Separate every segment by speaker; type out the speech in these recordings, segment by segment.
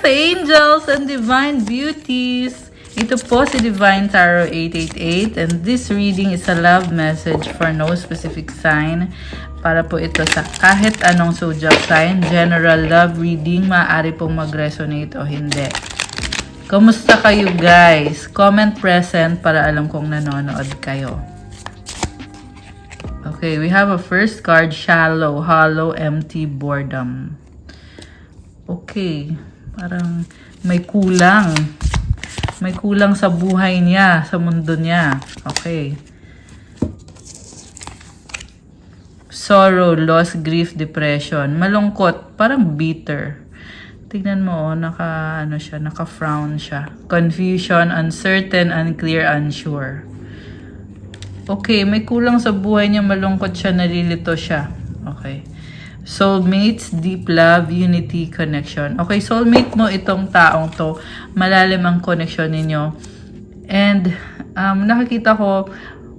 Speaker 1: Earth Angels and Divine Beauties! Ito po si Divine Tarot 888 and this reading is a love message for no specific sign. Para po ito sa kahit anong zodiac sign. General love reading, maaari pong mag-resonate o hindi. Kumusta kayo guys? Comment present para alam kong nanonood kayo. Okay, we have a first card, shallow, hollow, empty, boredom. Okay, parang may kulang. May kulang sa buhay niya, sa mundo niya. Okay. Sorrow, loss, grief, depression. Malungkot, parang bitter. Tignan mo, oh, naka-frown siya. Confusion, uncertain, unclear, unsure. Okay, may kulang sa buhay niya, malungkot siya, nalilito siya. Okay. Soulmates, deep love, unity, connection. Okay, soulmate mo itong taong to. Malalim ang connection ninyo. And nakikita ko,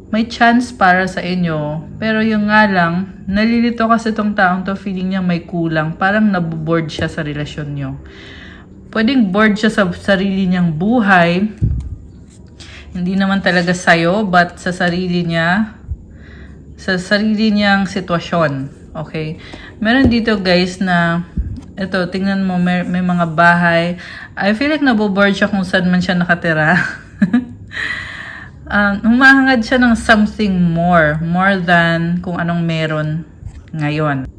Speaker 1: may chance para sa inyo. Pero yung nga lang, nalilito kasi itong taong to, feeling niya may kulang. Parang naboboard siya sa relasyon nyo. Pwedeng bored siya sa sarili niyang buhay. Hindi naman talaga sa'yo, but sa sarili niya, sa sarili niyang sitwasyon. Okay. Meron dito guys na, ito, tingnan mo, may mga bahay. I feel like naboboard siya kung saan man siya nakatira. Humahangad siya ng something more than kung anong meron ngayon.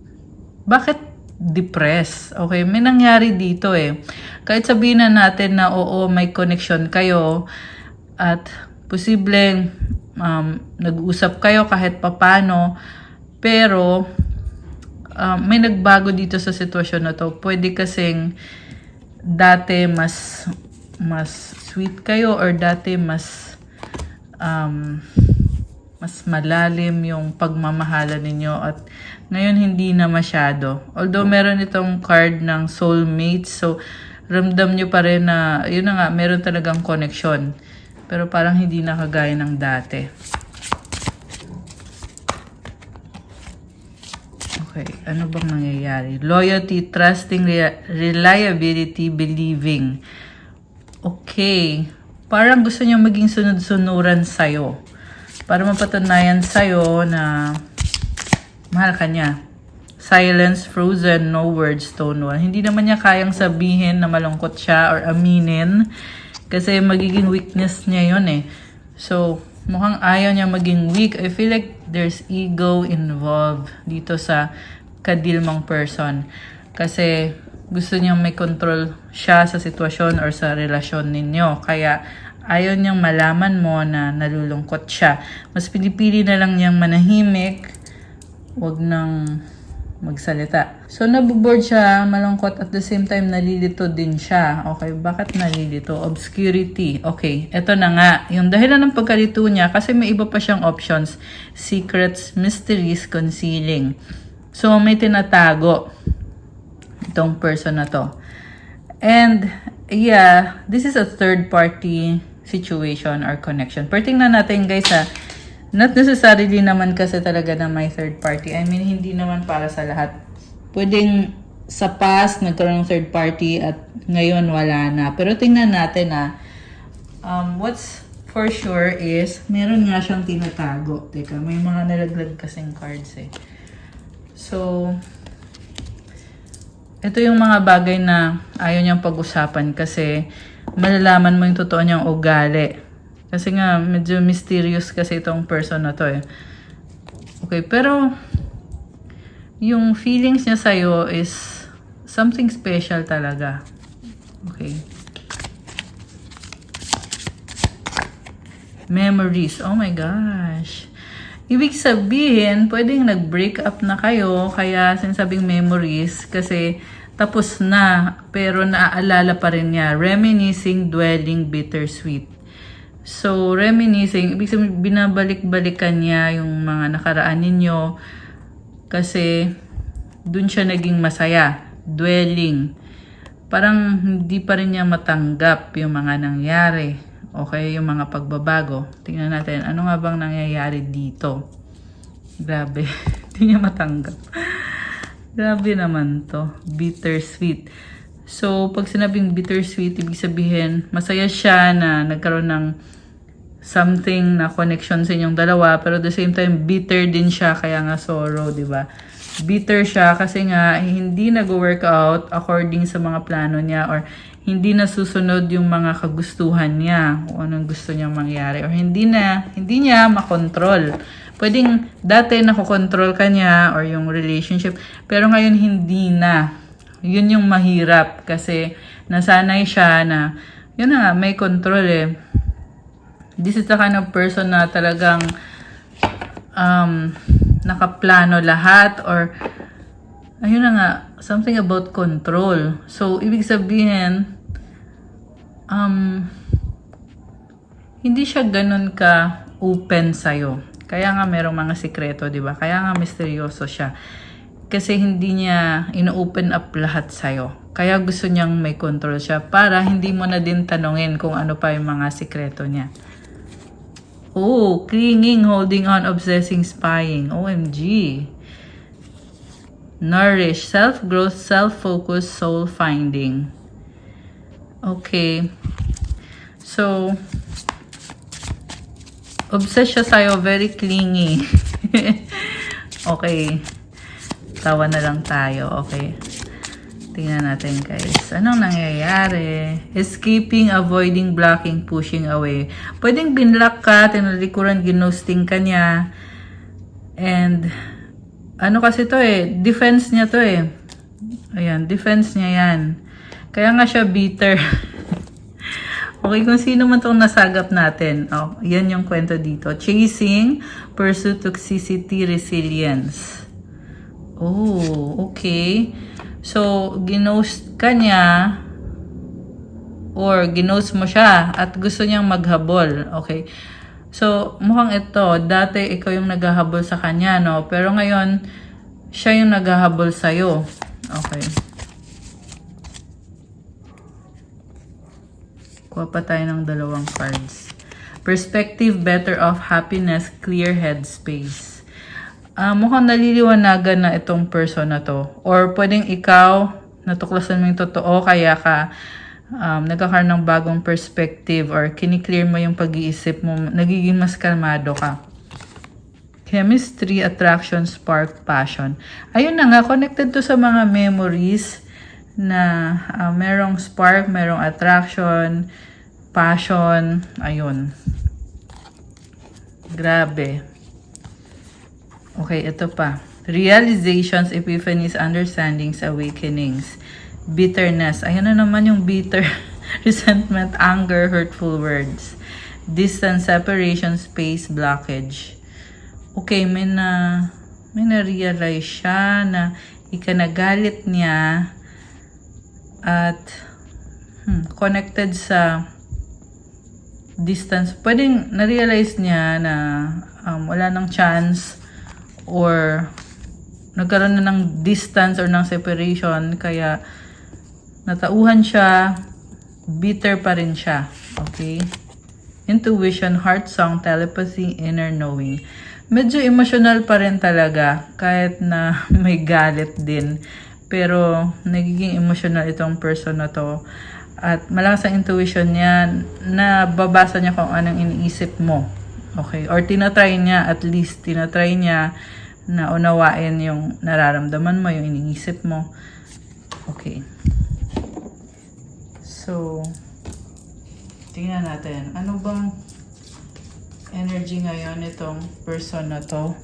Speaker 1: Bakit depressed? Okay, may nangyari dito eh. Kahit sabihin na natin na oo, may connection kayo at posibleng nag-uusap kayo kahit papano, pero may nagbago dito sa sitwasyon na to. Pwede kasing dati mas sweet kayo or dati mas malalim yung pagmamahalan ninyo at ngayon hindi na masyado. Although meron itong card ng soulmates, so ramdam nyo pa rin na yun na nga, meron talagang connection. Pero parang hindi na kagaya ng dati. Okay, ano bang nangyayari? Loyalty, trusting, reliability, believing. Okay, parang gusto niya maging sunod-sunuran sa'yo. Para mapatunayan sa'yo na mahal ka niya. Silence, frozen, no words, stone wall. Hindi naman niya kayang sabihin na malungkot siya or aminin. Kasi magiging weakness niya yun eh. So, mukhang ayaw niya maging weak. I feel like there's ego involved dito sa kadilmang person. Kasi gusto niyang may control siya sa sitwasyon or sa relasyon ninyo. Kaya ayaw niyang malaman mo na nalulungkot siya. Mas pinipili na lang niyang manahimik. Huwag nang magsalita. So, naboboard siya, malungkot, at the same time, nalilito din siya. Okay, bakit nalilito? Obscurity. Okay, eto na nga. Yung dahilan ng pagkalito niya, kasi may iba pa siyang options. Secrets, mysteries, concealing. So, may tinatago itong person na to. And, yeah, this is a third-party situation or connection. Pero tingnan natin, guys, ha. Not necessarily naman kasi talaga na may third party. I mean, hindi naman para sa lahat. Pwedeng sa past, nagkaroon ng third party at ngayon wala na. Pero tingnan natin na what's for sure is meron nga siyang tinatago. Teka, may mga nalaglag kasing cards eh. So, ito yung mga bagay na ayaw niyang pag-usapan kasi malalaman mo yung totoo niyang ugali. Kasi nga, medyo mysterious kasi itong person na to eh. Okay, pero yung feelings niya sa'yo is something special talaga. Okay. Memories. Oh my gosh. Ibig sabihin, pwedeng nag-break up na kayo, kaya sinasabing memories, kasi tapos na, pero naaalala pa rin niya. Reminiscing, dwelling, bittersweet. So, reminiscing, ibig sabihin, binabalik-balikan niya yung mga nakaraan ninyo kasi dun siya naging masaya. Dwelling. Parang hindi pa rin niya matanggap yung mga nangyari. Okay, yung mga pagbabago. Tingnan natin, ano nga bang nangyayari dito? Grabe, hindi niya matanggap. Grabe naman to. Bittersweet. So, pag sinabing bittersweet, ibig sabihin, masaya siya na nagkaroon ng something na connection sa inyong dalawa, pero at the same time, bitter din siya, kaya nga sorrow, di ba? Bitter siya kasi nga hindi nag-work out according sa mga plano niya, or hindi nasusunod yung mga kagustuhan niya, o anong gusto niyang mangyari, or hindi niya makontrol. Pwedeng dati nakokontrol ka niya or yung relationship, pero ngayon hindi na. Yun yung mahirap kasi nasanay siya na, yun na nga, may control eh. This is the kind of person na talagang nakaplano lahat, or ayun na nga, something about control. So, ibig sabihin, hindi siya ganun ka open sa'yo. Kaya nga merong mga sikreto, di ba? Kaya nga misteryoso siya. Kasi hindi niya ino-open up lahat sa'yo. Kaya gusto niyang may control siya para hindi mo na din tanungin kung ano pa yung mga sikreto niya. Oh, clinging, holding on, obsessing, spying. OMG. Nourish, self-growth, self-focus, soul-finding. Okay. So, obsessed siya sa'yo, very clingy. Okay. Tawa na lang tayo. Okay. Tingnan natin, guys. Anong nangyayari? Escaping, avoiding, blocking, pushing away. Pwedeng binlock ka, tinalikuran, ginosting ka niya. And, ano kasi to eh, defense niya to eh. Ayan, defense niya yan. Kaya nga siya bitter. Okay, kung sino man tong nasagap natin. Oh, yan yung kwento dito. Chasing, pursuit, toxicity, resilience. Oh, okay. So, ginost ka niya or ginost mo siya at gusto niyang maghabol. Okay. So, mukhang ito, dati ikaw yung naghahabol sa kanya, no? Pero ngayon, siya yung naghahabol sa'yo. Okay. Kuha pa tayo ng dalawang cards. Perspective, better off, happiness, clear headspace. Mukhang naliliwanagan na itong person na to. Or pwedeng ikaw, natuklasan mo yung totoo, kaya ka nagkakaroon ng bagong perspective or kiniklear mo yung pag-iisip mo, nagiging mas kalmado ka. Chemistry, attraction, spark, passion. Ayun na nga, connected to sa mga memories na merong spark, merong attraction, passion, ayun. Grabe. Okay, ito pa. Realizations, epiphanies, understandings, awakenings. Bitterness. Ayan na naman yung bitter. Resentment, anger, hurtful words. Distance, separation, space, blockage. Okay, may na-realize siya na ikanagalit niya at connected sa distance. Pwedeng na-realize niya na wala nang chance or nagkaroon na ng distance or ng separation, kaya natauhan siya, bitter pa rin siya. Okay? Intuition, heart song, telepathy, inner knowing. Medyo emotional pa rin talaga kahit na may galit din. Pero nagiging emotional itong person na to. At malakas ang intuition niya, na babasa niya kung anong iniisip mo. Okay? Or tinatry niya, at least tinatry niya na unawain yung nararamdaman mo, yung iniisip mo. Okay. So, tingnan natin. Ano bang energy ngayon itong person na to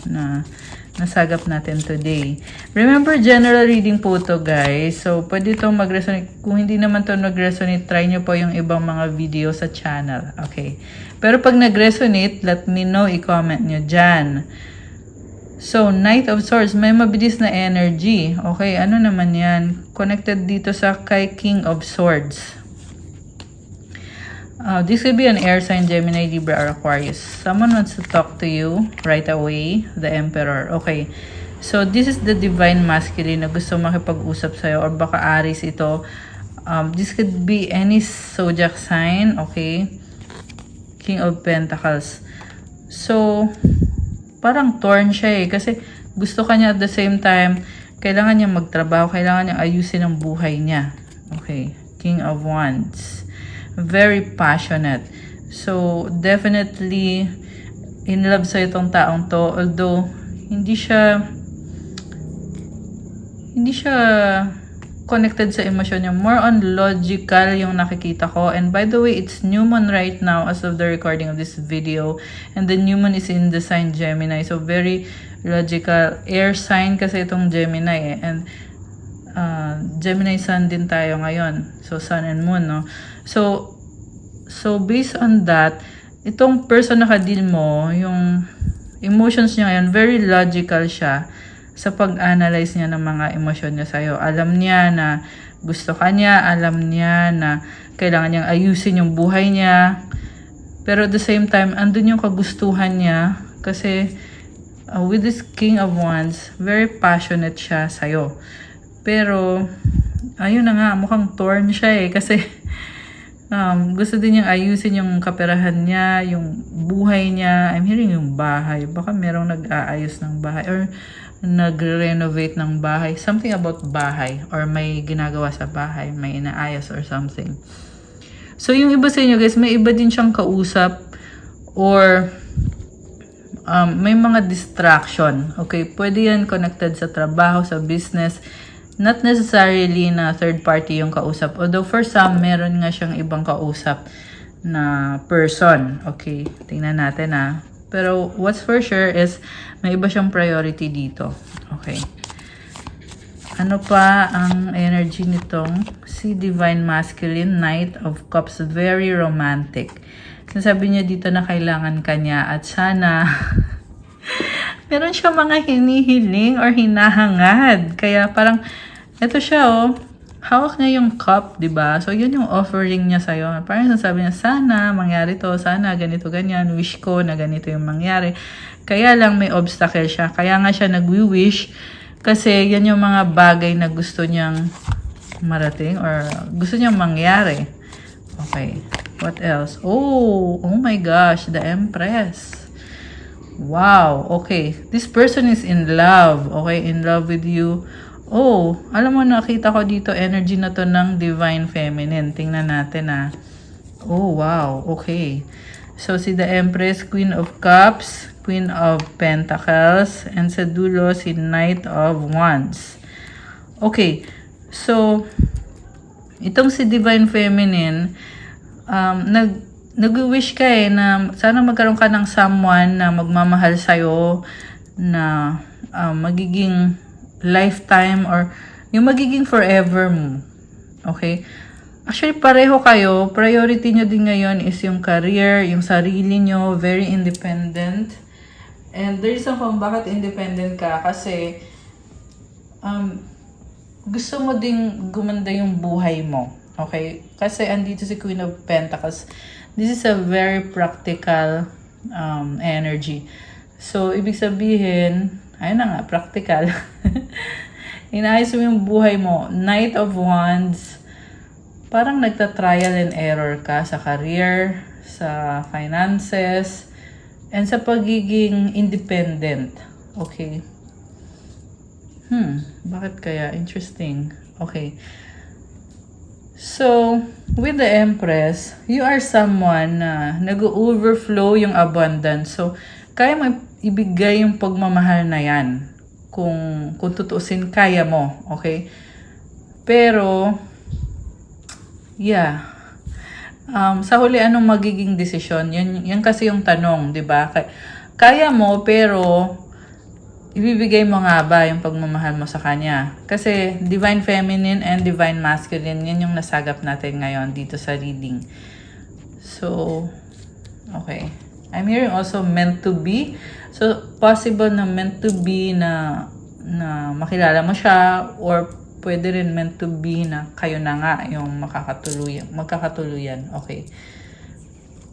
Speaker 1: na nasagap natin today? Remember, general reading po to, guys. So, pwede itong mag-resonate. Kung hindi naman to nag-resonate, try nyo po yung ibang mga video sa channel. Okay. Pero pag nag-resonate, let me know, i-comment nyo dyan. So, Knight of Swords, may mabilis na energy. Okay, ano naman yan? Connected dito sa kay King of Swords. This could be an air sign, Gemini, Libra, or Aquarius. Someone wants to talk to you right away. The Emperor. Okay. So, this is the Divine Masculine na gusto makipag-usap sa'yo, or baka Aries ito. This could be any zodiac sign. Okay. King of Pentacles. So, parang torn siya eh. Kasi gusto ka niya at the same time, Kailangan niya magtrabaho, kailangan niya ayusin ang buhay niya. Okay, King of Wands. Very passionate. So, definitely, in love sa itong taong to. Although, hindi siya connected sa emosyon niya. More on logical yung nakikita ko. And by the way, it's new moon right now as of the recording of this video. And the new moon is in the sign Gemini. So, very logical. Air sign kasi itong Gemini eh. And Gemini sun din tayo ngayon. So, sun and moon, no? So based on that, itong person na kadil mo, yung emotions niya ngayon, very logical siya sa pag-analyze niya ng mga emosyon niya sa'yo. Alam niya na gusto ka niya, alam niya na kailangan niyang ayusin yung buhay niya. Pero at the same time, andun yung kagustuhan niya kasi with this King of Wands, very passionate siya sa'yo. Pero, ayun na nga, mukhang torn siya eh kasi gusto din niyang ayusin yung kaperahan niya, yung buhay niya. I'm hearing yung bahay. Baka merong nag-aayos ng bahay or nag-renovate ng bahay. Something about bahay or may ginagawa sa bahay, may inaayos or something. So, yung iba sa inyo guys, may iba din siyang kausap or may mga distraction. Okay, pwede yan connected sa trabaho, sa business. Not necessarily na third party yung kausap. Although for some, meron nga siyang ibang kausap na person. Okay, tingnan natin ha. Pero what's for sure is may iba siyang priority dito. Okay. Ano pa ang energy nitong si Divine Masculine, Knight of Cups, very romantic. Sinasabi niya dito na kailangan ka niya at sana meron siya mga hinihiling or hinahangad. Kaya parang, eto siya oh, hawak niya yung cup, diba? So, yun yung offering niya sa'yo. Parang sasabi niya, sana mangyari to, sana ganito, ganyan, wish ko na ganito yung mangyari. Kaya lang may obstacle siya. Kaya nga siya nagwi-wish kasi yan yung mga bagay na gusto niyang marating or gusto niyang mangyari. Okay. What else? Oh my gosh, the Empress. Wow, okay. This person is in love. Okay, in love with you. Oh, alam mo, nakita ko dito energy na to ng Divine Feminine. Tingnan natin ah. Oh, wow. Okay. So, si the Empress, Queen of Cups, Queen of Pentacles, and sa dulo, si Knight of Wands. Okay. So, itong si Divine Feminine, nag-wish ka eh na sana magkaroon ka ng someone na magmamahal sa'yo, na magiging lifetime or yung magiging forever mo. Okay? Actually, pareho kayo. Priority nyo din ngayon is yung career, yung sarili nyo, very independent. And the reason kung bakit independent ka, kasi gusto mo ding gumanda yung buhay mo. Okay? Kasi andito si Queen of Pentacles. This is a very practical energy. So, ibig sabihin, ayun na nga, practical. Inaayos mo yung buhay mo. Knight of Wands, parang nagta-trial and error ka sa career, sa finances, and sa pagiging independent. Okay. Bakit kaya? Interesting. Okay. So, with the Empress, you are someone na nag-overflow yung abundance. So, kaya mo ibigay yung pagmamahal na yan. Kung tutuusin, kaya mo. Okay? Pero, yeah. Sa huli, anong magiging desisyon? Yan kasi yung tanong, di ba? Kaya mo, pero ibibigay mo nga ba yung pagmamahal mo sa kanya? Kasi Divine Feminine and Divine Masculine, yan yung nasagap natin ngayon dito sa reading. So, okay. I'm hearing also meant to be. So, possible na meant to be na makilala mo siya, or pwede rin meant to be na kayo na nga yung magkakatuluyan. Okay.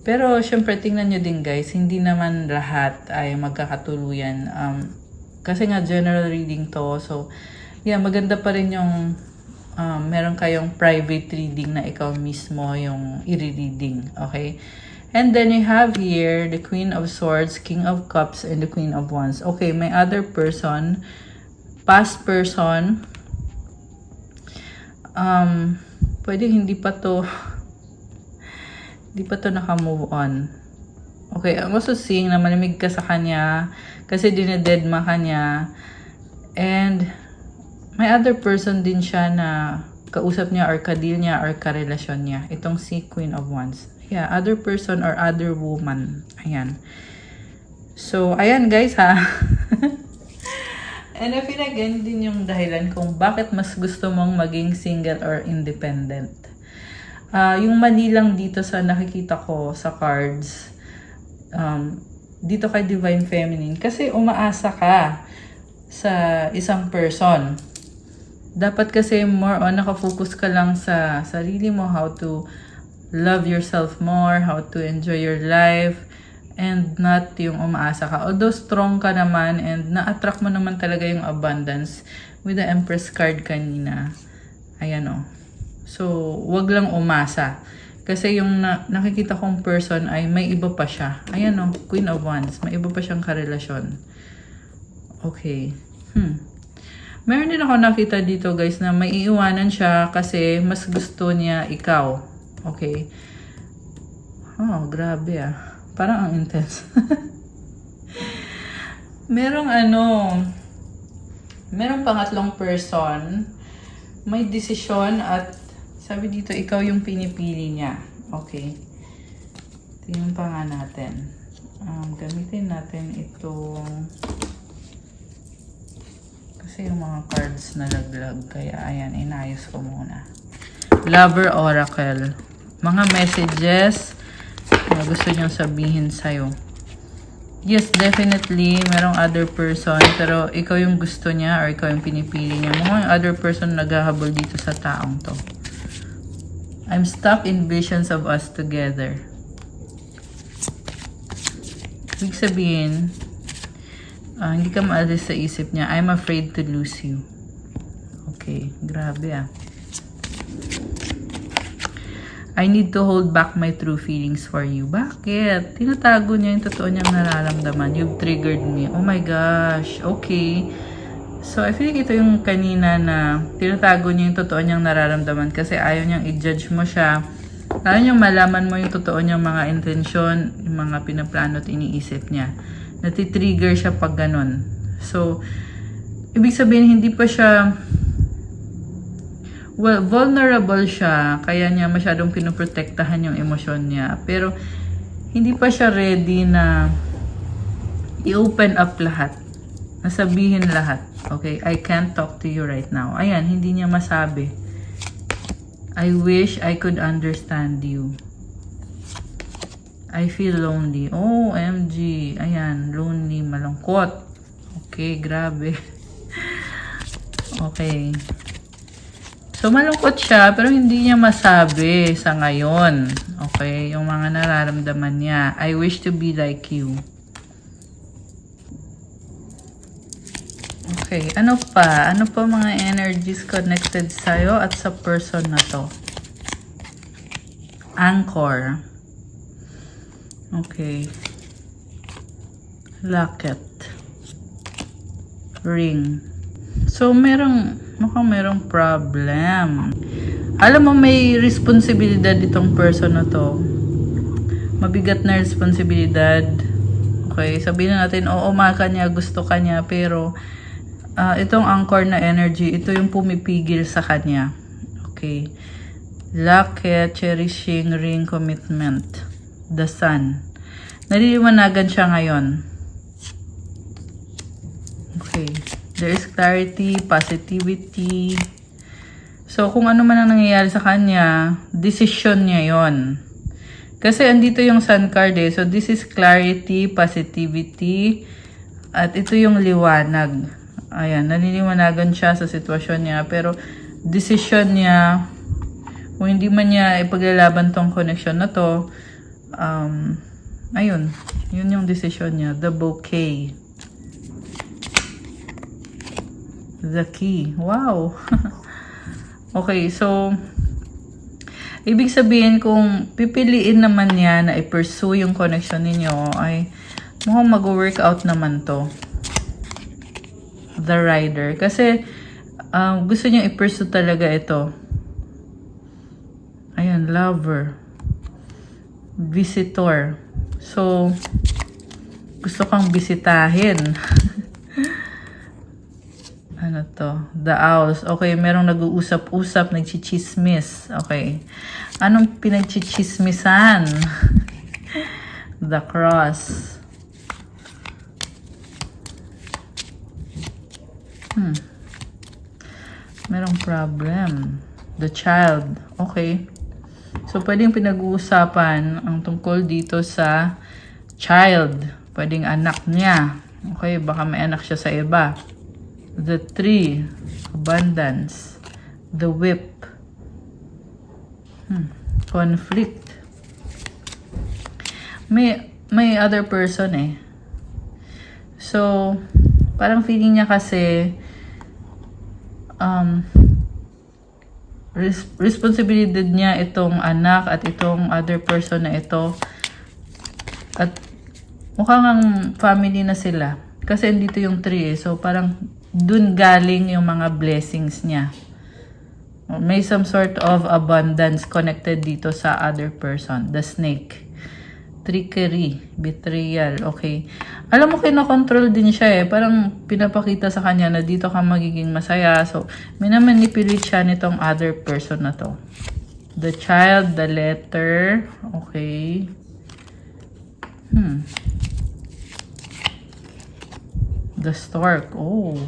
Speaker 1: Pero, syempre, tingnan nyo din guys, hindi naman lahat ay magkakatuluyan. Kasi nga, general reading to. So, yeah, maganda pa rin yung meron kayong private reading na ikaw mismo yung i-reading. Okay? And then you have here the Queen of Swords, King of Cups, and the Queen of Wands. Okay, may other person. past person, pwede hindi pa to naka-move on. Okay, I'm also seeing na malamig ka sa kanya kasi dinededma ka niya, and may other person din siya na kausap niya or ka-deal niya or ka-relasyon niya. Itong si Queen of Wands. Yeah, other person or other woman. Ayan. So, ayan guys ha. And I feel again din yung dahilan kung bakit mas gusto mong maging single or independent. Yung mali lang dito sa nakikita ko sa cards, dito kay Divine Feminine, kasi umaasa ka sa isang person. Dapat kasi more on nakafocus ka lang sa sarili mo, how to love yourself more, how to enjoy your life, and not yung umaasa ka. Although strong ka naman and na-attract mo naman talaga yung abundance with the Empress card kanina. Ayan o. So, wag lang umasa. Kasi yung nakikita kong person ay may iba pa siya. Ayan o, Queen of Wands. May iba pa siyang karelasyon. Okay. Meron din ako nakita dito guys na may iiwanan siya kasi mas gusto niya ikaw. Okay. Oh, grabe ah. Parang ang intense. merong pangatlong person, may desisyon at sabi dito, ikaw yung pinipili niya. Okay. Tingnan pa nga natin. Gamitin natin itong, kasi yung mga cards na laglag. Kaya ayan, inayos ko muna. Lover Oracle. Mga messages na gusto niyong sabihin sa'yo. Yes, definitely, merong other person, pero ikaw yung gusto niya or ikaw yung pinipili niya. Mukhang other person naghahabol dito sa taong to. I'm stuck in visions of us together. Ibig sabihin, hindi ka maalis sa isip niya. I'm afraid to lose you. Okay, grabe ah. I need to hold back my true feelings for you. Bakit? Tinatago niya yung totoo niyang nararamdaman. You've triggered me. Oh my gosh. Okay. So, I feel like ito yung kanina na tinatago niya yung totoo niyang nararamdaman kasi ayaw niyang i-judge mo siya. Ayaw niyang malaman mo yung totoo niyang mga intensyon, yung mga pinaplano at iniisip niya. Natitrigger siya pag ganun. So, ibig sabihin, hindi pa siya, well, vulnerable siya, kaya niya masyadong pinoprotektahan yung emosyon niya. Pero, hindi pa siya ready na i-open up lahat. Nasabihin lahat. Okay, I can't talk to you right now. Ayan, hindi niya masabi. I wish I could understand you. I feel lonely. Oh, MG. Ayan, lonely, malungkot. Okay, grabe. Okay. So, malungkot siya, pero hindi niya masabi sa ngayon. Okay? Yung mga nararamdaman niya. I wish to be like you. Okay. Ano pa? Ano pa mga energies connected sa'yo at sa person na to? Anchor. Okay. Locket. Ring. So, mukhang merong problem. Alam mo, may responsibilidad itong person na to. Mabigat na responsibilidad. Okay, sabihin na natin, oo, mahal ka niya, gusto ka niya, pero itong anchor na energy, ito yung pumipigil sa kanya. Okay. Locket, cherishing, ring, commitment. The Sun. Naliliwanagan siya ngayon. Okay. There is clarity, positivity. So, kung ano man ang nangyayari sa kanya, decision niya yon. Kasi andito yung Sun card eh. So, this is clarity, positivity, at ito yung liwanag. Ayan, naniniwanagan siya sa sitwasyon niya. Pero, decision niya, kung hindi man niya ipaglalaban tong connection na to, ayun, yun yung decision niya. The Bouquet. The Key. Wow. Okay, so ibig sabihin kung pipiliin naman niya na i-pursue yung connection ninyo ay mukhang mag-work out naman to. the rider. Kasi, gusto niya i-pursue talaga ito. Ayan, lover. Visitor. So, gusto kang bisitahin. Ano to? The Owls. Okay, merong nag-uusap-usap, nagchichismis. Okay. Anong pinagchichismisan? The Cross. Merong problem. The Child. Okay. So, pwedeng pinag-uusapan ang tungkol dito sa child. Pwedeng anak niya. Okay, baka may anak siya sa iba. The Tree. Abundance. The Whip. Conflict. May other person eh. So, parang feeling niya kasi responsibilidad niya itong anak at itong other person na ito. At mukhang ang family na sila. Kasi dito yung tree eh. So parang dun galing yung mga blessings niya. May some sort of abundance connected dito sa other person. The Snake. Trickery. Betrayal. Okay. Alam mo, kinokontrol din siya eh. Parang pinapakita sa kanya na dito ka magiging masaya. So, minamanipulate siya nitong other person na to. The Child, the Letter. Okay. The Stork. Oh.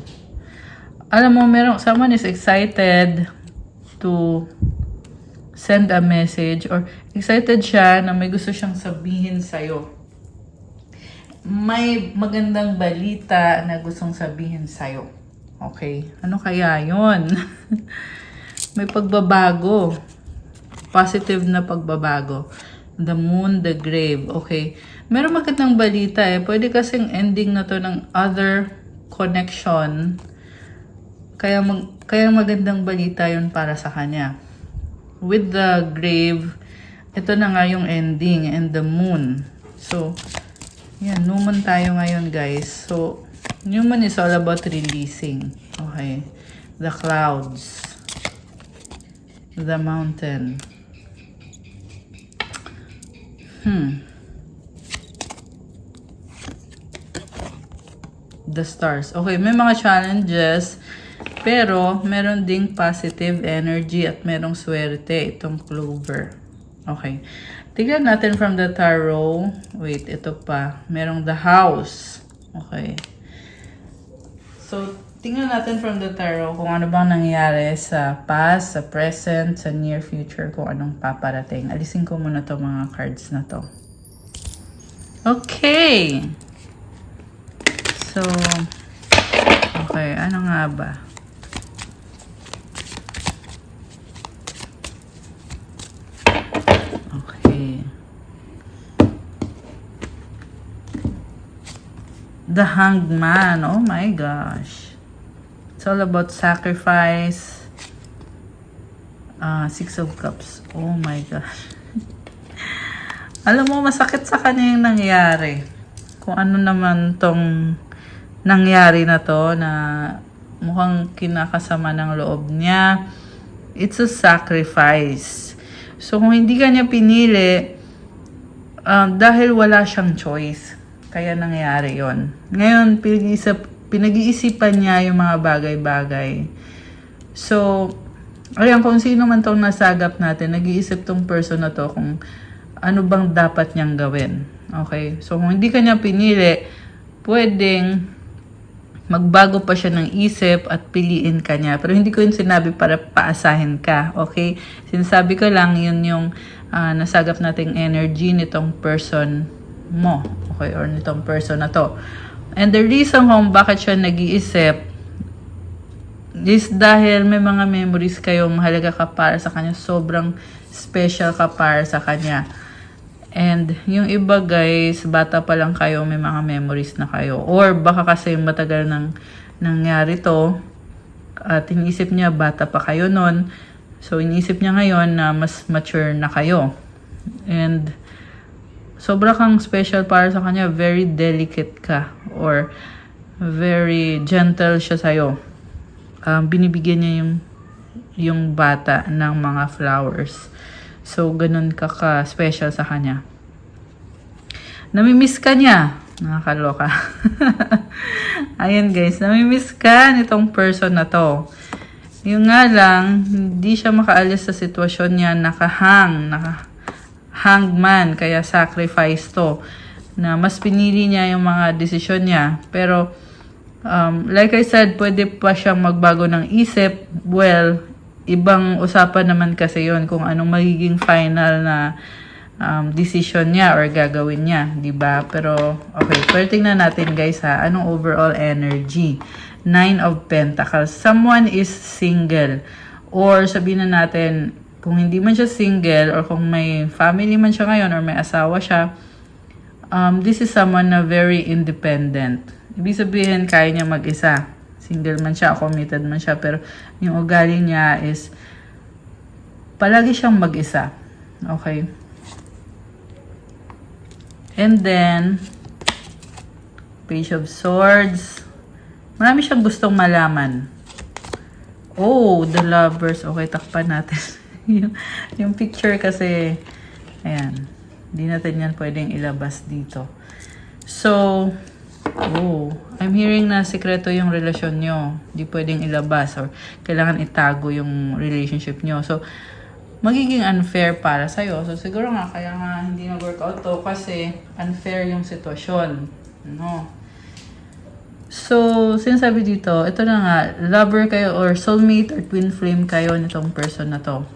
Speaker 1: Alam mo, someone is excited to send a message or excited siya na may gusto siyang sabihin sa'yo. May magandang balita na gustong sabihin sa'yo. Okay? Ano kaya yun? May pagbabago. Positive na pagbabago. The Moon, the Grave. Okay. Meron magandang balita eh. Pwede kasing ending na to ng other connection. Kaya magandang balita yun para sa kanya. With the Grave, ito na nga yung ending, and the Moon. So, yan, new moon tayo ngayon, guys. So, new moon is all about releasing. Okay. The Clouds. The Mountain. The Stars. Okay, may mga challenges, pero meron ding positive energy at merong swerte itong Clover. Okay. Tignan natin from the tarot. Wait, ito pa. Merong the House. Okay. So, tingnan natin from the tarot kung ano bang nangyayari sa past, sa present, sa near future, kung anong paparating. Alisin ko muna to mga cards na to. Okay. So, okay. Ano nga ba? The Hanged Man. Oh my gosh. It's all about sacrifice. Six of Cups. Oh my gosh. Alam mo, masakit sa kanya yung nangyari. Kung ano naman tong nangyari na to na mukhang kinakasama ng loob niya. It's a sacrifice. So, kung hindi ka niya pinili, dahil wala siyang choice. Kaya nangyari yon. Ngayon, pinag-iisipan niya yung mga bagay-bagay. So, ayan, kung sino man tong nasagap natin, nag-iisip tong person na to kung ano bang dapat niyang gawin. Okay? So, kung hindi ka niya pinili, pwedeng magbago pa siya ng isip at piliin ka niya. Pero hindi ko yun sinabi para paasahin ka. Okay? Sinasabi ko lang yun yung nasagap nating energy nitong person mo. Okay? Or nitong person na to. And the reason kung bakit siya nag-iisip is dahil may mga memories kayo, mahalaga ka para sa kanya. Sobrang special ka para sa kanya. And yung iba guys, bata pa lang kayo, may mga memories na kayo. Or baka kasi matagal nang nangyari to. At iniisip niya, bata pa kayo nun. So iniisip niya ngayon na mas mature na kayo. And sobra kang special para sa kanya, very delicate ka. Or very gentle siya sa'yo. Binibigyan niya yung bata ng mga flowers. So, ganun ka-special sa kanya. Namimiss ka niya. Nakakaloka. Ayan guys, namimiss ka nitong person na to. Yung nga lang, hindi siya makaalis sa sitwasyon niya, hangman, kaya sacrifice to. Na mas pinili niya yung mga desisyon niya. Pero, like I said, pwede pa siyang magbago ng isip. Well, ibang usapan naman kasi yon kung anong magiging final na decision niya or gagawin niya, di ba? Pero, okay, pero tingnan natin guys ha, anong overall energy? 9 of Pentacles. Someone is single. Or sabihin na natin, kung hindi man siya single or kung may family man siya ngayon or may asawa siya, this is someone na very independent. Ibig sabihin, kaya niya mag-isa. Single man siya, committed man siya, pero yung ugali niya is palagi siyang mag-isa. Okay? And then, Page of Swords. Marami siyang gustong malaman. Oh, the Lovers. Okay, takpan natin. yung picture kasi, ayan. Hindi natin yan pwedeng ilabas dito. So, I'm hearing na sikreto yung relasyon nyo. Hindi pwedeng ilabas or kailangan itago yung relationship nyo. So, magiging unfair para sa'yo. So, siguro nga, kaya nga hindi na-workout to kasi unfair yung sitwasyon. No? So, sinasabi dito, ito na nga, lover kayo or soulmate or twin flame kayo nitong person na to.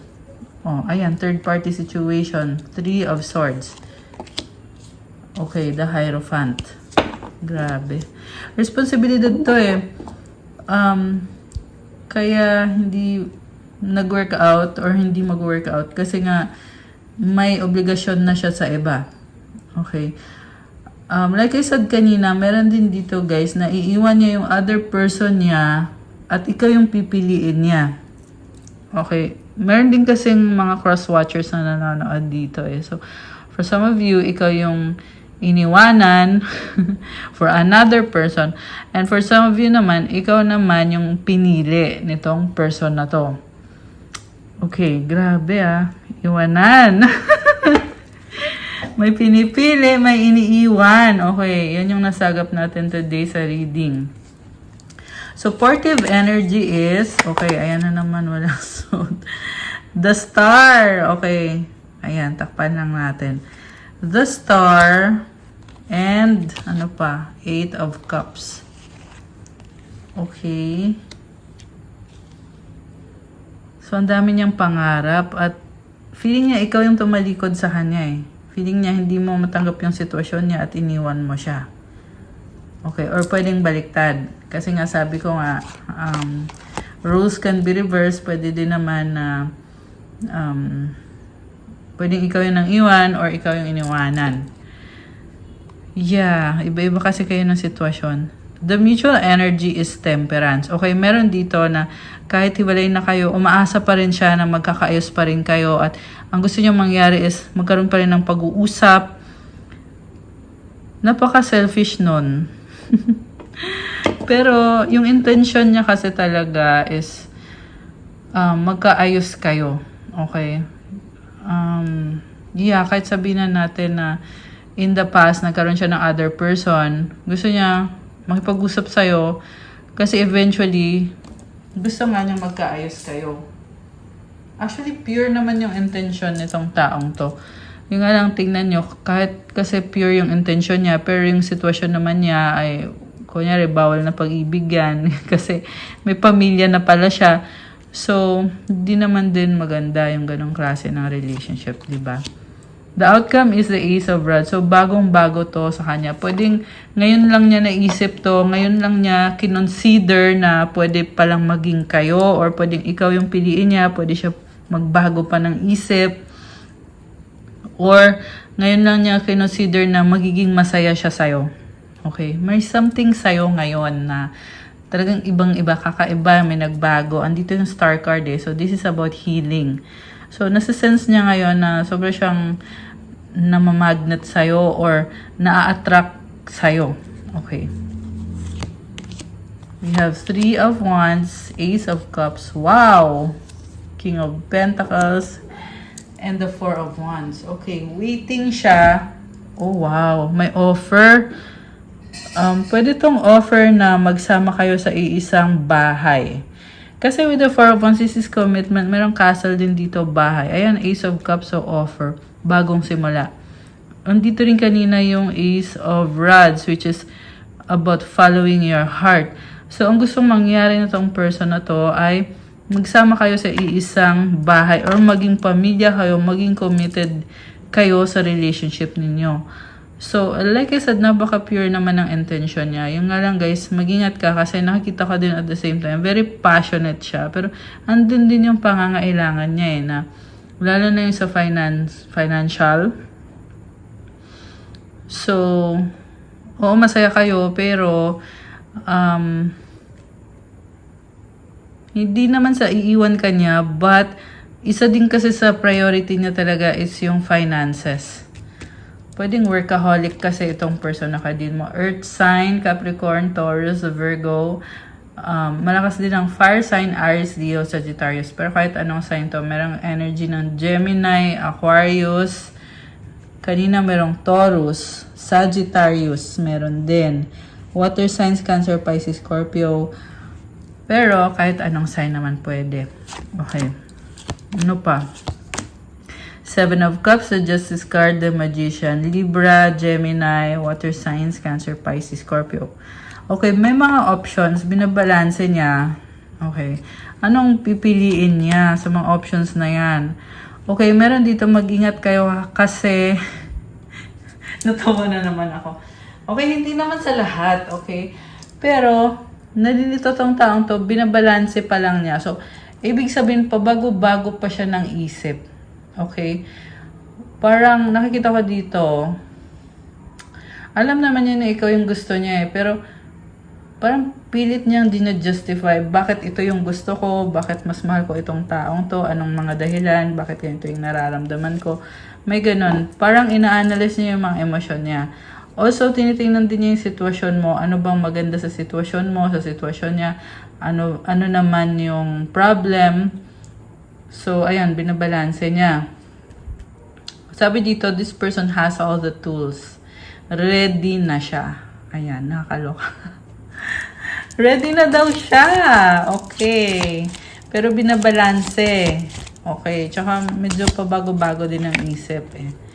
Speaker 1: Oh, ayan, third party situation. 3 of Swords. Okay, the Hierophant. Grabe. Responsibilidad to eh. Kaya hindi nag-workout or hindi mag-workout kasi nga may obligasyon na siya sa iba. Okay. Like I said kanina, meron din dito guys na iiwan niya yung other person niya at ikaw yung pipiliin niya. Okay. Meron din kasing mga cross-watchers na nanonood dito eh. So, for some of you, ikaw yung iniwanan for another person. And for some of you naman, ikaw naman yung pinili nitong person na to. Okay, grabe ah. Iwanan. May pinipili, may iniiwan. Okay, yan yung nasagap natin today sa reading. Supportive energy is, okay, ayan na naman, walang suit. The Star. Okay, ayan, takpan lang natin. The Star and, ano pa, 8 of Cups. Okay. So, ang dami niyang pangarap at feeling niya ikaw yung tumalikod sa kanya eh. Feeling niya hindi mo matanggap yung sitwasyon niya at iniwan mo siya. Okay, or pwedeng baliktad. Kasi nga sabi ko nga, rules can be reversed. Pwede din naman na pwedeng ikaw yung nang iwan or ikaw yung iniwanan. Yeah, iba-iba kasi kayo ng sitwasyon. The mutual energy is temperance. Okay, meron dito na kahit hiwalay na kayo, umaasa pa rin siya na magkakaayos pa rin kayo at ang gusto niyo mangyari is magkaroon pa rin ng pag-uusap. Napaka-selfish nun. Pero yung intention niya kasi talaga is magkaayos kayo. Okay? Yeah, kahit sabihin na natin na in the past nagkaroon siya ng other person, gusto niya makipag-usap sa'yo kasi eventually gusto nga niyang magkaayos kayo. Actually, pure naman yung intention nitong taong to. Yung nga lang, tingnan nyo, kahit kasi pure yung intention niya, pero yung sitwasyon naman niya ay, kunyari, bawal na pag-ibig yan. Kasi may pamilya na pala siya. So, di naman din maganda yung ganong klase ng relationship, di ba? The outcome is the Ace of Rods. So, bagong-bago to sa kanya. Pwedeng, ngayon lang niya naisip to, ngayon lang niya kinonsider na pwede palang maging kayo, or pwedeng ikaw yung piliin niya, pwede siya magbago pa ng isip, or ngayon lang niya kinonsider na magiging masaya siya sa'yo. Okay? May something sa'yo ngayon na talagang ibang-iba, kakaiba, may nagbago. Andito yung Star card eh. So, this is about healing. So, nasa-sense niya ngayon na sobra siyang namamagnet sa'yo or na-attract sa'yo. Okay. We have Three of Wands, Ace of Cups. Wow! King of Pentacles. And the Four of Wands. Okay, waiting siya. Oh, wow. May offer. Pwede tong offer na magsama kayo sa iisang bahay. Kasi with the Four of Wands, this is commitment. Merong castle din dito, bahay. Ayan, Ace of Cups, so offer. Bagong simula. Andito rin kanina yung Ace of Rods, which is about following your heart. So, ang gustong mangyari na tong person na to ay magsama kayo sa iisang bahay or maging pamilya kayo, maging committed kayo sa relationship ninyo. So, like I said, napaka-pure naman ang intention niya. Yung nga lang guys, mag-ingat ka kasi nakikita ko din at the same time, very passionate siya. Pero, andun din yung pangangailangan niya na lalo na yung sa financial. So, oo, masaya kayo, pero, hindi naman sa iiwan ka niya, but isa din kasi sa priority niya talaga is yung finances. Pwedeng workaholic kasi itong person na kadin mo. Earth sign, Capricorn, Taurus, Virgo. Malakas din ang fire sign, Aries, Leo, Sagittarius. Pero kahit anong sign to, merong energy ng Gemini, Aquarius. Kanina merong Taurus, Sagittarius, meron din. Water signs, Cancer, Pisces, Scorpio. Pero, kahit anong sign naman pwede. Okay. Ano pa? Seven of Cups, the Justice card, the Magician. Libra, Gemini, Water signs, Cancer, Pisces, Scorpio. Okay, may mga options. Binabalanse niya. Okay. Anong pipiliin niya sa mga options na yan? Okay, meron dito, mag-ingat kayo kasi natawa na naman ako. Okay, hindi naman sa lahat. Okay. Pero, nalilito tong taong to, binabalanse pa lang niya. So, ibig sabihin, pabago-bago pa siya ng isip. Okay? Parang, nakikita ko dito, alam naman niya na ikaw yung gusto niya eh, pero, parang pilit niyang dinajustify, bakit ito yung gusto ko, bakit mas mahal ko itong taong to, anong mga dahilan, bakit ganito yung nararamdaman ko. May ganun. Parang ina-analyze niya yung mga emosyon niya. Also, tinitingnan din niya yung sitwasyon mo. Ano bang maganda sa sitwasyon mo, sa sitwasyon niya. Ano naman yung problem. So, ayan, binabalanse niya. Sabi dito, this person has all the tools. Ready na siya. Ayan, nakakaloka. Ready na daw siya. Okay. Pero binabalanse. Okay. Tsaka medyo pabago-bago din ang isip eh.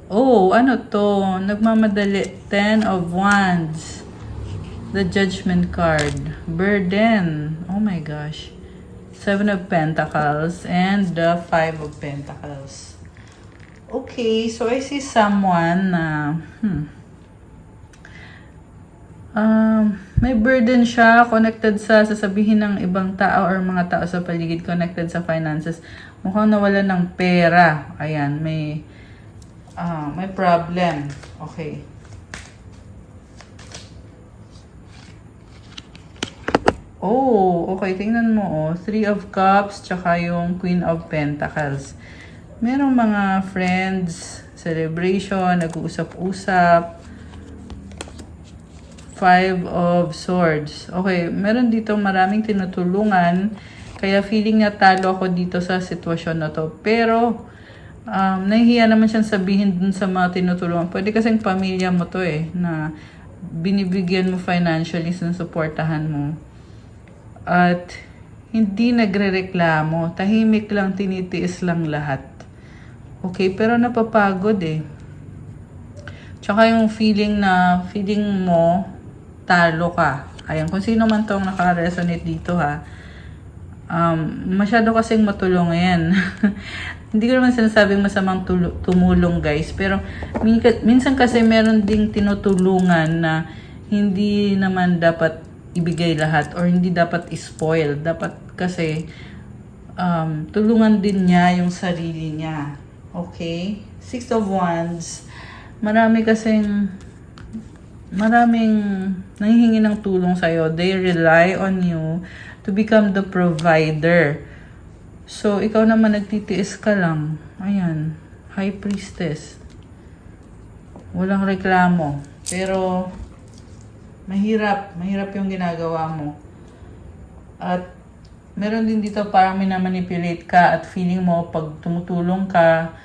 Speaker 1: Oh, ano to? Nagmamadali. 10 of Wands. The Judgment card. Burden. Oh my gosh. 7 of Pentacles. And the 5 of Pentacles. Okay, so I see someone na... may burden siya. Connected sa sasabihin ng ibang tao or mga tao sa paligid. Connected sa finances. Mukhang nawala ng pera. Ayan, may problem. Okay. Oh, okay. Tingnan mo, oh. 3 of Cups, tsaka yung Queen of Pentacles. Merong mga friends, celebration, nag-uusap-usap. 5 of Swords. Okay, meron dito maraming tinutulungan. Kaya feeling niya talo ako dito sa sitwasyon na to. Pero, nahihiya naman siyang sabihin dun sa mga tinutulungan. Pwede kasing pamilya mo to eh, na binibigyan mo financially, sinusuportahan mo. At hindi nagre-reklamo. Tahimik lang, tinitiis lang lahat. Okay, pero napapagod eh. Tsaka yung feeling mo, talo ka. Ayan, kung sino man tong naka-resonate dito ha. Masyado kasing matulong yan. Hindi ko naman sinasabing masamang tumulong guys. Pero minsan kasi meron ding tinutulungan na hindi naman dapat ibigay lahat or hindi dapat spoil. Dapat kasi tulungan din niya yung sarili niya. Okay? 6 of Wands. Maraming nanghihingi ng tulong sa'yo. They rely on you to become the provider. So, ikaw naman nagtitiis ka lang. Ayan. High Priestess. Walang reklamo. Pero, mahirap. Mahirap yung ginagawa mo. At meron din dito parang minamanipulate ka at feeling mo pag tumutulong ka,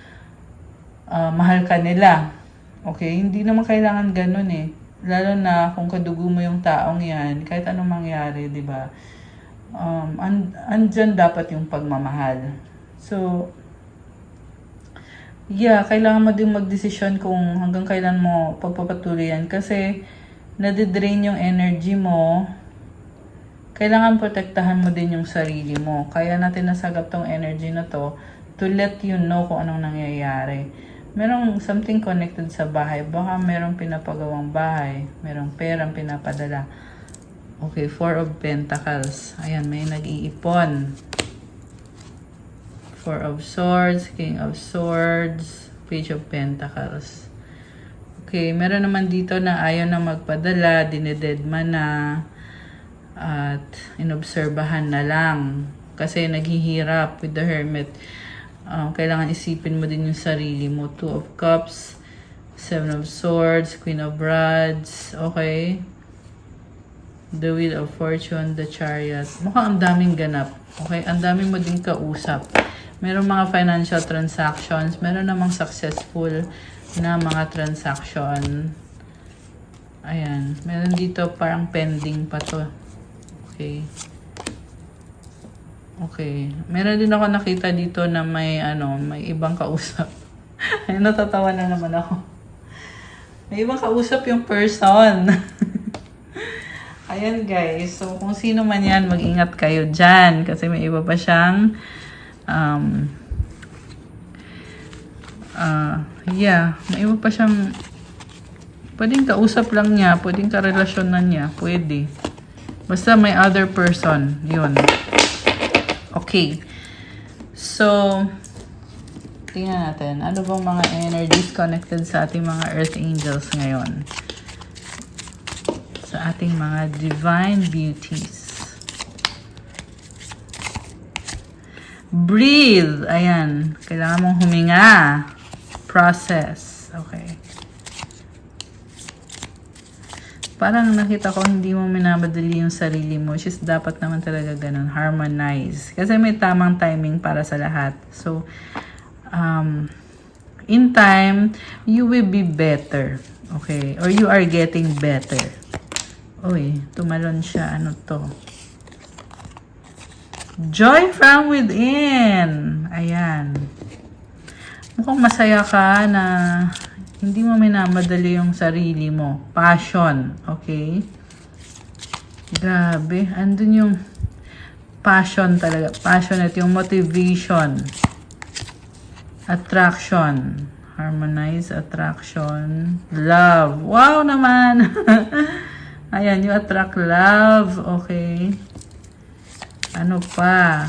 Speaker 1: mahal ka nila. Okay? Hindi naman kailangan ganun eh. Lalo na kung kadugo mo yung taong yan, kahit anong mangyari, di ba? Andyan dapat yung pagmamahal. So, yeah, kailangan mo din magdesisyon kung hanggang kailan mo pagpapatuloy yan. Kasi, nadidrain yung energy mo. Kailangan protektahan mo din yung sarili mo. Kaya natin nasagap tong energy na to to let you know kung anong nangyayari. Merong something connected sa bahay. Baka merong pinapagawang bahay. Merong perang pinapadala. Okay, Four of Pentacles. Ayan, may nag-iipon. Four of Swords, King of Swords, Page of Pentacles. Okay, meron naman dito na ayaw na magpadala, dinededma na, at inobserbahan na lang. Kasi naghihirap with the Hermit. Kailangan isipin mo din yung sarili mo. Two of Cups, Seven of Swords, Queen of Rods, okay? The Wheel of Fortune, the Chariot. Mukhang ang daming ganap. Okay? Ang daming mo din kausap. Meron mga financial transactions. Meron namang successful na mga transaction. Ayan. Meron dito parang pending pa to. Okay. Okay. Meron din ako nakita dito na may may ibang kausap. Ay, natatawa na naman ako. May ibang kausap yung person. Ayan guys, so kung sino man yan, mag-ingat kayo dyan. Kasi may iba pa siyang, may iba pa siyang, pwedeng kausap lang niya, pwedeng karelasyon na niya, pwede. Basta may other person, yun. Okay. So, tingnan natin, ano bang mga energies connected sa ating mga Earth Angels ngayon? Sa ating mga divine beauties. Breathe. Ayan. Kailangan mong huminga. Process. Okay. Parang nakita ko hindi mo minamadali yung sarili mo. Which is dapat naman talaga ganun. Harmonize. Kasi may tamang timing para sa lahat. So, in time, you will be better. Okay? Or you are getting better. Uy, tumalon siya. Ano to? Joy from within. Ayan. Mukhang masaya ka na hindi mo minamadali yung sarili mo. Passion. Okay? Grabe. Andun yung passion talaga. Passionate. Yung motivation. Attraction. Harmonize. Attraction. Love. Wow naman! Ayan, you attract love. Okay. Ano pa?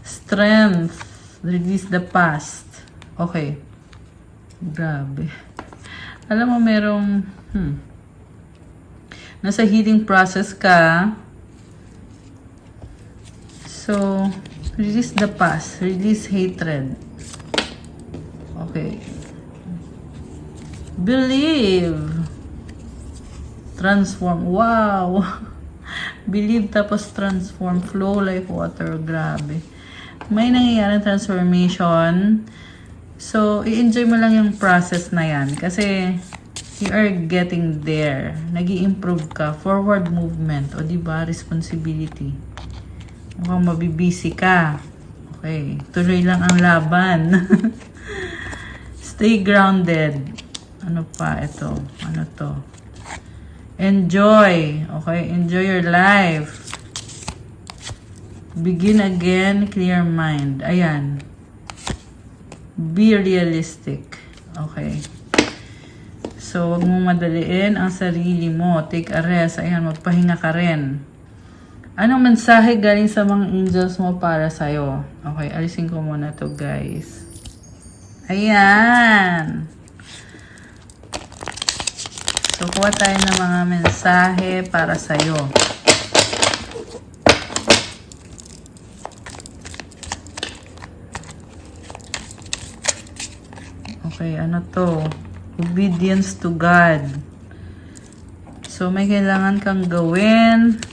Speaker 1: Strength. Release the past. Okay. Grabe. Alam mo, merong nasa healing process ka. So, release the past. Release hatred. Okay. Believe. Transform. Wow! Believe tapos transform. Flow like water. Grabe. May nangyayaring transformation. So, i-enjoy mo lang yung process na yan. Kasi, you are getting there. Nag-i-improve ka. Forward movement. O diba? Responsibility. Mukhang mabibisi ka. Okay. Tuloy lang ang laban. Stay grounded. Ano pa? Ito. Ano to? Enjoy. Okay? Enjoy your life. Begin again. Clear mind. Ayan. Be realistic. Okay. So, wag mo madaliin ang sarili mo. Take a rest. Ayan, magpahinga ka rin. Anong mensahe galing sa mga angels mo para sa'yo? Okay, alisin ko muna to guys. Ayan. So, kuha tayo ng mga mensahe para sa'yo. Okay, ano to? Obedience to God. So, may kailangan kang gawin.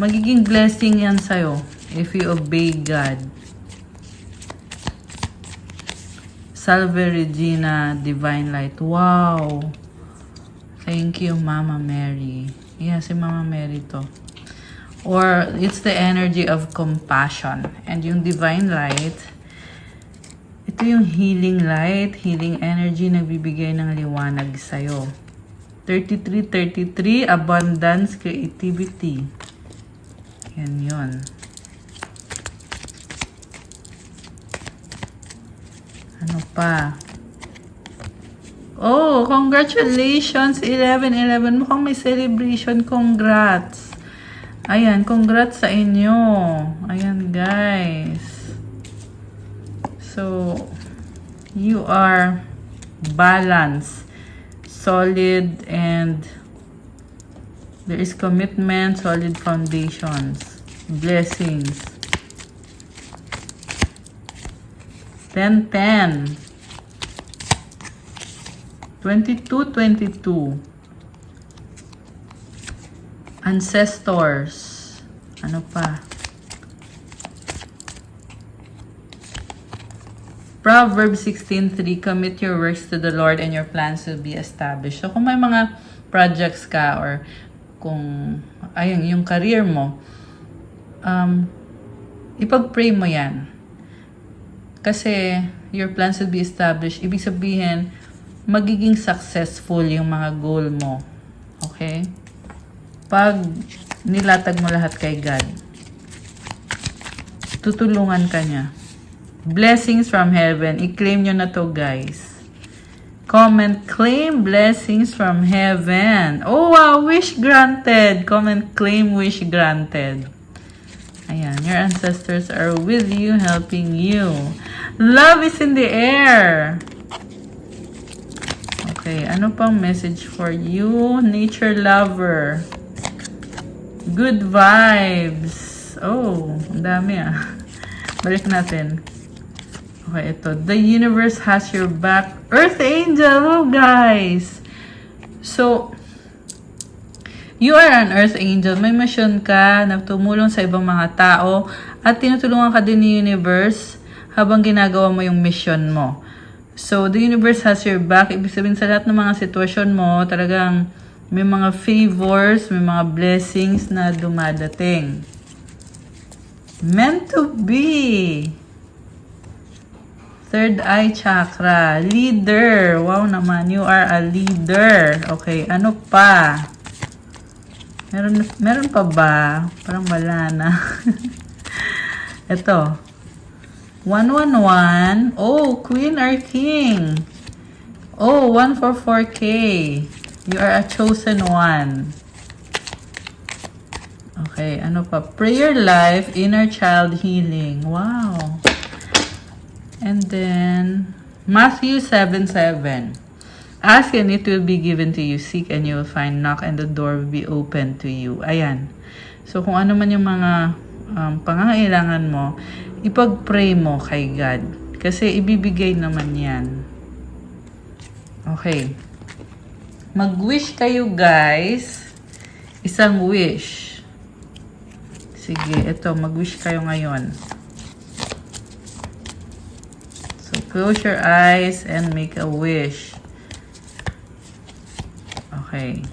Speaker 1: Magiging blessing yan sa'yo if you obey God. Salve Regina, Divine Light. Wow! Thank you, Mama Mary. Yeah, si Mama Mary to. Or, it's the energy of compassion. And yung Divine Light, ito yung healing light, healing energy na bibigay ng liwanag sa'yo. 33, abundance, creativity. Yan yun. Ano pa? Oh, congratulations! 11. Mukhang may celebration. Congrats! Ayan, congrats sa inyo. Ayan, guys. So, you are balanced, solid, and there is commitment, solid foundations, blessings. 10. 22. Ancestors. Ano pa? Proverbs 16:3, commit your works to the Lord and your plans will be established. So, kung may mga projects ka or kung, ayun, yung career mo, ipag-pray mo yan. Kasi, your plans will be established. Ibig sabihin, magiging successful yung mga goal mo. Okay? Pag nilatag mo lahat kay God, tutulungan ka niya. Blessings from heaven. I-claim nyo na to, guys. Comment, claim blessings from heaven. Oh, wow, wish granted. Comment, claim wish granted. Ayan, your ancestors are with you, helping you. Love is in the air. Okay, ano pang message for you? Nature lover. Good vibes. Oh, ang dami ah. Balik natin. Okay, ito. The universe has your back. Earth angel, oh guys. So, you are an earth angel. May mission ka na tumulong sa ibang mga tao at tinutulungan ka din ni universe habang ginagawa mo yung mission mo. So, the universe has your back. Ibig sabihin sa lahat ng mga sitwasyon mo, talagang may mga favors, may mga blessings na dumadating. Meant to be. Third eye chakra. Leader. Wow naman, you are a leader. Okay, ano pa? Meron pa ba? Parang wala na. Ito. 111. Oh, queen or king. Oh, 144K. You are a chosen one. Okay, ano pa? Prayer life, inner child healing. Wow. And then, Matthew 7:7. Ask and it will be given to you. Seek and you will find. Knock and the door will be open to you. Ayan. So, kung ano man yung mga pangangailangan mo, ipag-pray mo kay God. Kasi ibibigay naman yan. Okay. Mag-wish kayo, guys. Isang wish. Sige, ito. Mag-wish kayo ngayon. So, close your eyes and make a wish. Okay.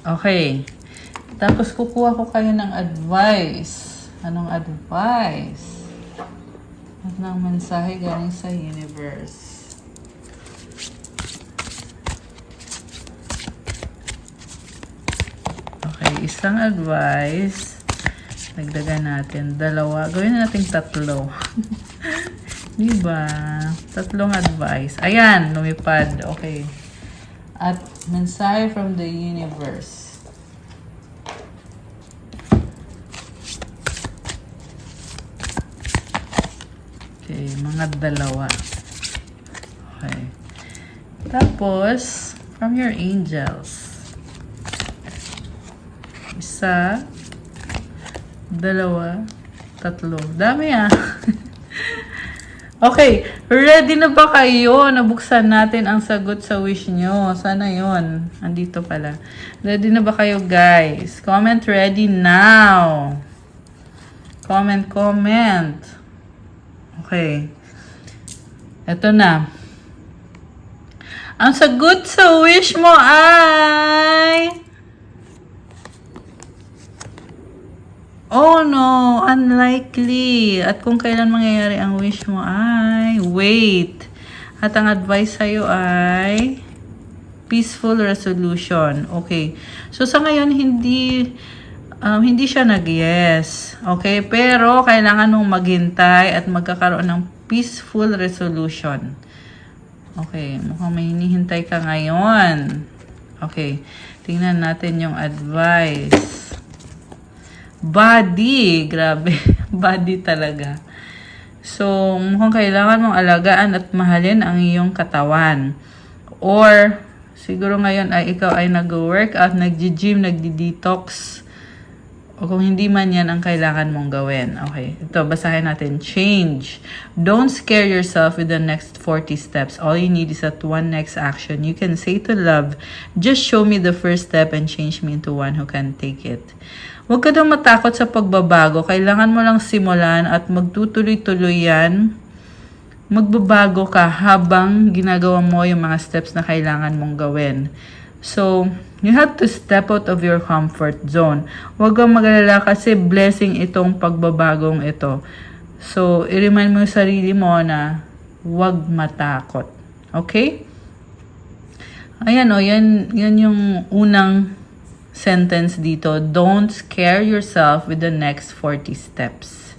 Speaker 1: Okay. Tapos, kukuha ko kayo ng advice. Anong advice? At ng mensahe galing sa universe. Okay, isang advice. Dagdagan natin. 2. Gawin natin 3. Diba? 3 advice. Ayan, lumipad. Okay. At mensahe from the universe. Okay, mga 2. Okay. Tapos, from your angels. 1, 2, 3. Dami ah. Okay, ready na ba kayo? Nabuksan natin ang sagot sa wish nyo. Sana yon. Andito pala. Ready na ba kayo, guys? Comment ready now. Comment. Okay. Ito na. Ang sagot sa wish mo ay... Oh no, unlikely. At kung kailan mangyayari ang wish mo ay wait. At ang advice sa'yo ay peaceful resolution. Okay. So sa ngayon hindi siya nag-yes. Okay? Pero kailangan mong maghintay at magkakaroon ng peaceful resolution. Okay. Mukhang may hinihintay ka ngayon. Okay. Tingnan natin yung advice. Body. Grabe. Body talaga. So, mukhang kailangan mong alagaan at mahalin ang iyong katawan. Or, siguro ngayon ay ikaw ay nag-workout, nag-gym, nagdi-detox. O kung hindi man yan ang kailangan mong gawin. Okay. Ito, basahin natin. Change. Don't scare yourself with the next 40 steps. All you need is that one next action. You can say to love, just show me the first step and change me into one who can take it. Huwag ka daw matakot sa pagbabago. Kailangan mo lang simulan at magtutuloy-tuloy yan. Magbabago ka habang ginagawa mo yung mga steps na kailangan mong gawin. So, you have to step out of your comfort zone. Huwag kang mag-alala kasi blessing itong pagbabagong ito. So, i-remind mo yung sarili mo na huwag matakot. Okay? Ayan o, yan yung unang sentence dito. Don't scare yourself with the next 40 steps.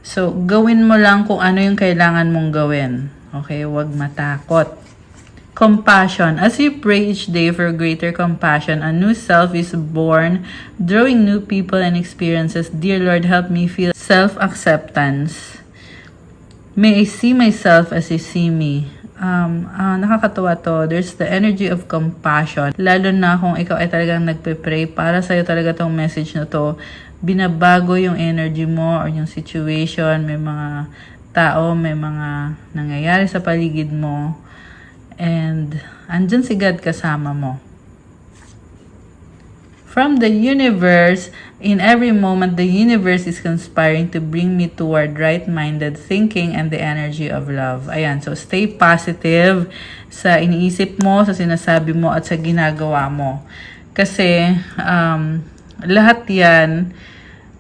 Speaker 1: So, gawin mo lang kung ano yung kailangan mong gawin. Okay? Huwag matakot. Compassion. As you pray each day for greater compassion, a new self is born, drawing new people and experiences. Dear Lord, help me feel self-acceptance. May I see myself as you see me. Nakakatawa to. There's the energy of compassion. Lalo na kung ikaw ay talagang nagpe-pray, para sa'yo talaga tong message na to. Binabago yung energy mo or yung situation. May mga tao, may mga nangyayari sa paligid mo. And andyan si God kasama mo. From the universe, in every moment, the universe is conspiring to bring me toward right-minded thinking and the energy of love. Ayan, so stay positive sa iniisip mo, sa sinasabi mo, at sa ginagawa mo. Kasi lahat yan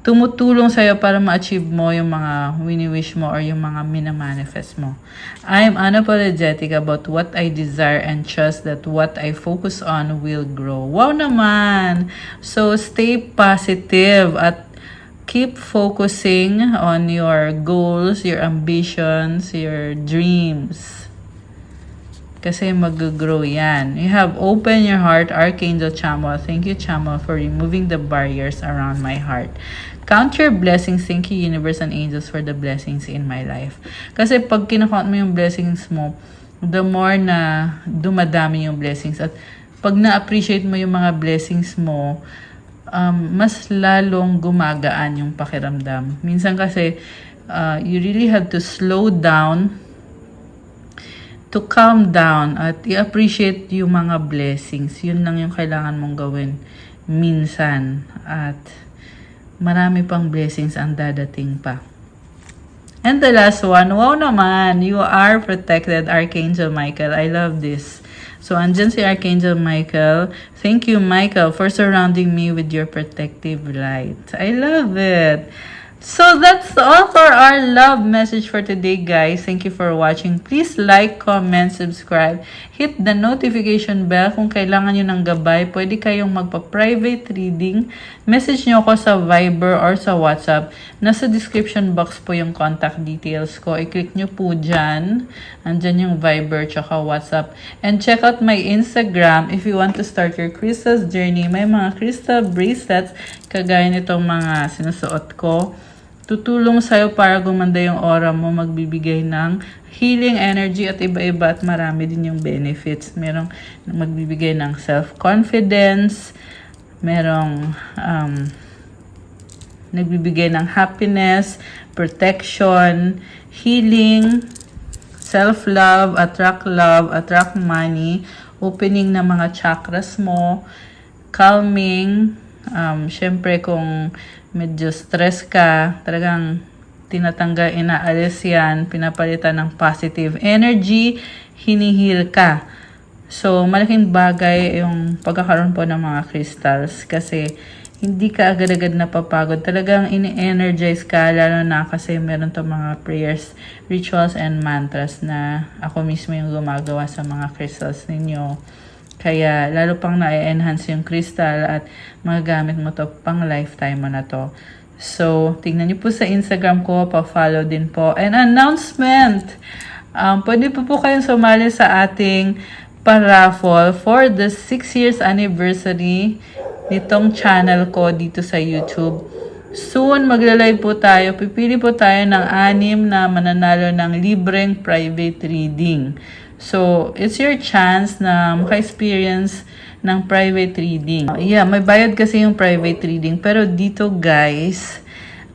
Speaker 1: tumutulong sa'yo para ma-achieve mo yung mga wini-wish mo or yung mga minamanifest mo. I am unapologetic about what I desire and trust that what I focus on will grow. Wow naman! So, stay positive at keep focusing on your goals, your ambitions, your dreams. Kasi mag-grow yan. You have opened your heart, Archangel Chamuel. Thank you, Chamuel, for removing the barriers around my heart. Count your blessings. Thank you, universe and angels, for the blessings in my life. Kasi pag kinakount mo yung blessings mo, the more na dumadami yung blessings. At pag na-appreciate mo yung mga blessings mo, mas lalong gumagaan yung pakiramdam. Minsan kasi, you really have to slow down, to calm down, at i-appreciate yung mga blessings. Yun lang yung kailangan mong gawin minsan. At marami pang blessings ang dadating pa. And the last one, wow naman, you are protected, Archangel Michael. I love this. So, andyan si Archangel Michael. Thank you, Michael, for surrounding me with your protective light. I love it. So, that's all for our love message for today, guys. Thank you for watching. Please like, comment, subscribe. Hit the notification bell kung kailangan nyo ng gabay. Pwede kayong magpa-private reading. Message nyo ako sa Viber or sa WhatsApp. Nasa description box po yung contact details ko. I-click nyo po dyan. Andyan yung Viber tsaka WhatsApp. And check out my Instagram if you want to start your crystals journey. May mga crystal bracelets kagaya nitong mga sinusuot ko. Tutulong sa'yo para gumanda yung aura mo, magbibigay ng healing energy at iba-iba at marami din yung benefits. Merong magbibigay ng self-confidence, merong nagbibigay ng happiness, protection, healing, self-love, attract money, opening ng mga chakras mo, calming, syempre kung medyo stress ka, talagang tinatanggal, inaalis yan, pinapalitan ng positive energy, hinihil ka. So, malaking bagay yung pagkakaroon po ng mga crystals kasi hindi ka agad-agad napapagod. Talagang ini-energize ka, lalo na kasi meron to mga prayers, rituals, and mantras na ako mismo yung gumagawa sa mga crystals ninyo. Kaya lalo pang na-enhance yung crystal at magagamit mo to pang lifetime mo na to. So, tingnan niyo po sa Instagram ko, pa-follow din po. And announcement! Pwede po kayong sumali sa ating paraffle for the 6 years anniversary nitong channel ko dito sa YouTube. Soon, magla-live po tayo. Pipili po tayo ng 6 na mananalo ng libreng private reading. So, it's your chance na maka-experience ng private reading. Yeah, may bayad kasi yung private reading. Pero dito guys,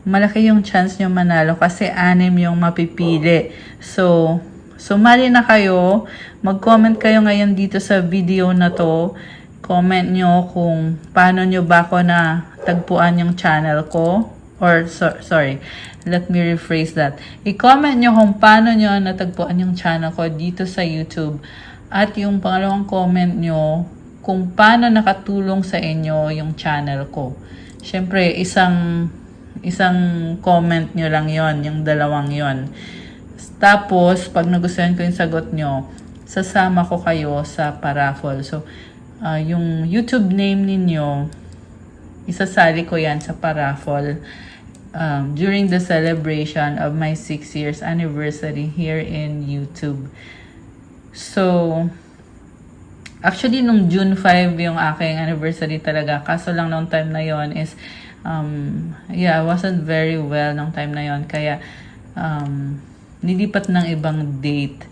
Speaker 1: malaki yung chance nyo manalo kasi 6 yung mapipili. So, sumali na kayo. Mag-comment kayo ngayon dito sa video na to. Comment nyo kung paano nyo ba ako na tagpuan yung channel ko. Or, sorry, let me rephrase that. I-comment nyo kung paano nyo natagpuan yung channel ko dito sa YouTube. At yung pangalawang comment nyo, kung paano nakatulong sa inyo yung channel ko. Siyempre, isang comment nyo lang yon, yung dalawang yon. Tapos, pag nagustuhan ko yung sagot nyo, sasama ko kayo sa paraffle. So, yung YouTube name ninyo, isasali ko yan sa paraffle during the celebration of my 6 years anniversary here in YouTube. So, actually, nung June 5 yung aking anniversary talaga. Kaso lang nung time na yon is, I wasn't very well nung time na yon. Kaya, nilipat ng ibang date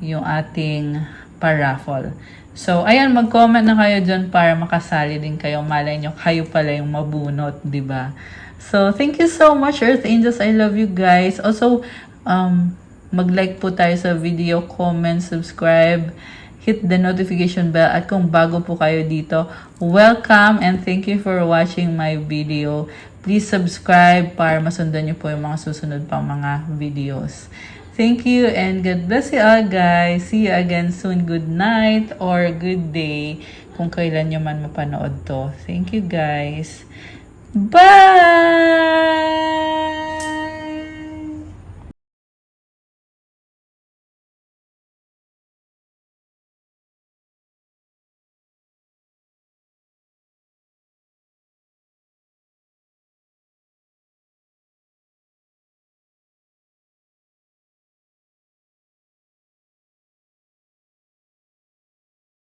Speaker 1: yung ating paraffle. So, ayan, mag-comment na kayo dyan para makasali din kayo. Malay nyo, kayo pala yung mabunot, di ba? So, thank you so much, Earth Angels. I love you guys. Also, mag-like po tayo sa video, comment, subscribe, hit the notification bell. At kung bago po kayo dito, welcome and thank you for watching my video. Please subscribe para masundan nyo po yung mga susunod pang mga videos. Thank you and God bless you all guys. See you again soon. Good night or good day kung kailan nyo man mapanood to. Thank you guys. Bye!